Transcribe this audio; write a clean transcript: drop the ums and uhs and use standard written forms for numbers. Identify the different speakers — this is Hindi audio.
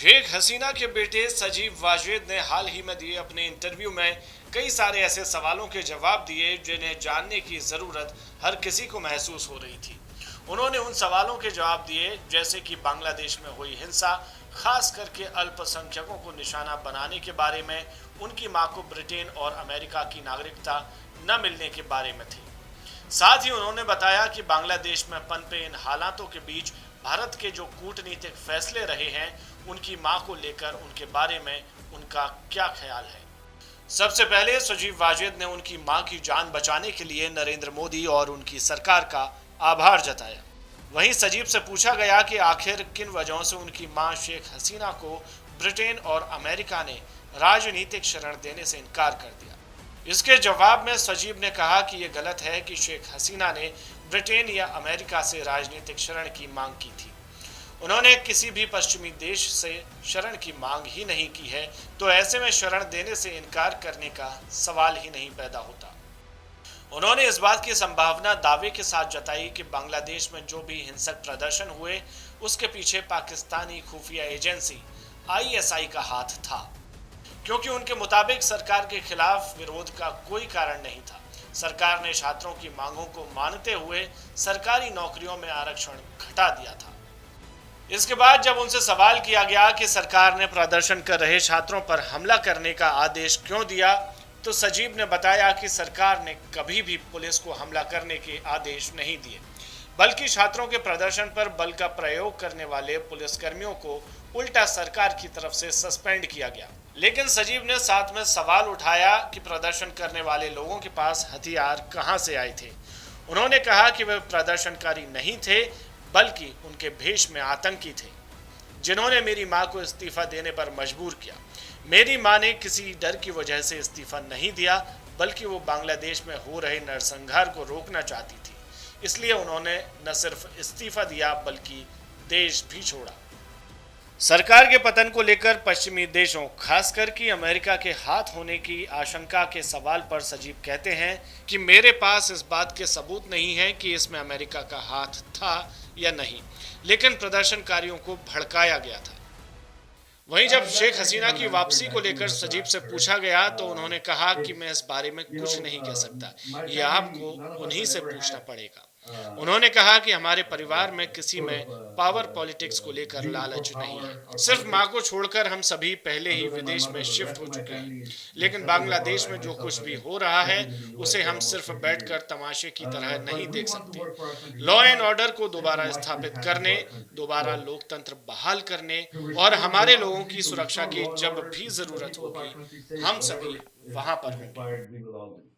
Speaker 1: शेख हसीना के बेटे सजीव वाजेद ने हाल ही में दिए अपने इंटरव्यू में कई सारे ऐसे सवालों के जवाब दिए जिन्हें जानने की ज़रूरत हर किसी को महसूस हो रही थी। उन्होंने उन सवालों के जवाब दिए जैसे कि बांग्लादेश में हुई हिंसा, खास करके अल्पसंख्यकों को निशाना बनाने के बारे में, उनकी मां को ब्रिटेन और अमेरिका की नागरिकता न मिलने के बारे में थी। साथ ही उन्होंने बताया कि बांग्लादेश में पनपे इन हालातों के बीच भारत के जो कूटनीतिक फैसले रहे हैं, उनकी मां को लेकर उनके बारे में उनका क्या ख्याल है। सबसे पहले सजीव वाजेद ने उनकी मां की जान बचाने के लिए नरेंद्र मोदी और उनकी सरकार का आभार जताया। वहीं सजीव से पूछा गया कि आखिर किन वजहों से उनकी मां शेख हसीना को ब्रिटेन और अमेरिका ने राजनीतिक शरण देने से इनकार कर दिया। इसके जवाब में सजीव ने कहा कि यह गलत है कि शेख हसीना ने ब्रिटेन या अमेरिका से राजनीतिक शरण की मांग की थी। उन्होंने किसी भी पश्चिमी देश से शरण की मांग ही नहीं की है, तो ऐसे में शरण देने से इनकार करने का सवाल ही नहीं पैदा होता। उन्होंने इस बात की संभावना दावे के साथ जताई कि बांग्लादेश में जो भी हिंसक प्रदर्शन हुए, उसके पीछे पाकिस्तानी खुफिया एजेंसी आईएसआई का हाथ था, क्योंकि उनके मुताबिक सरकार के खिलाफ विरोध का कोई कारण नहीं था। सरकार ने छात्रों की मांगों को मानते हुए सरकारी नौकरियों में आरक्षण घटा दिया था। इसके बाद जब उनसे सवाल किया गया कि सरकार ने प्रदर्शन कर रहे छात्रों पर हमला करने का आदेश क्यों दिया, तो सजीव ने बताया कि सरकार ने कभी भी पुलिस को हमला करने के आदेश नहीं दिए, बल्कि छात्रों के प्रदर्शन पर बल का प्रयोग करने वाले पुलिसकर्मियों को उल्टा सरकार की तरफ से सस्पेंड किया गया। लेकिन सजीव ने साथ में सवाल उठाया कि प्रदर्शन करने वाले लोगों के पास हथियार कहां से आए थे। उन्होंने कहा कि वे प्रदर्शनकारी नहीं थे, बल्कि उनके भेष में आतंकी थे, जिन्होंने मेरी मां को इस्तीफा देने पर मजबूर किया। मेरी मां ने किसी डर की वजह से इस्तीफा नहीं दिया, बल्कि वो बांग्लादेश में हो रहे नरसंहार को रोकना चाहती थी। इसलिए उन्होंने न सिर्फ इस्तीफा दिया, बल्कि देश भी छोड़ा। सरकार के पतन को लेकर पश्चिमी देशों, खासकर कि अमेरिका के हाथ होने की आशंका के सवाल पर सजीव कहते हैं कि मेरे पास इस बात के सबूत नहीं है कि इसमें अमेरिका का हाथ था या नहीं, लेकिन प्रदर्शनकारियों को भड़काया गया था। वहीं जब शेख हसीना की वापसी को लेकर सजीव से पूछा गया, तो उन्होंने कहा कि मैं इस बारे में कुछ नहीं कह सकता, ये आपको उन्हीं से पूछना पड़ेगा। उन्होंने कहा कि हमारे परिवार में किसी में पावर पॉलिटिक्स को लेकर लालच नहीं है। सिर्फ मां को छोड़कर हम सभी पहले ही विदेश में शिफ्ट हो चुके हैं, लेकिन बांग्लादेश में जो कुछ भी हो रहा है, उसे हम सिर्फ बैठकर तमाशे की तरह नहीं देख सकते। लॉ एंड ऑर्डर को दोबारा स्थापित करने, दोबारा लोकतंत्र बहाल करने और हमारे लोगों की सुरक्षा की जब भी जरूरत होगी, हम सभी वहां पर होंगे।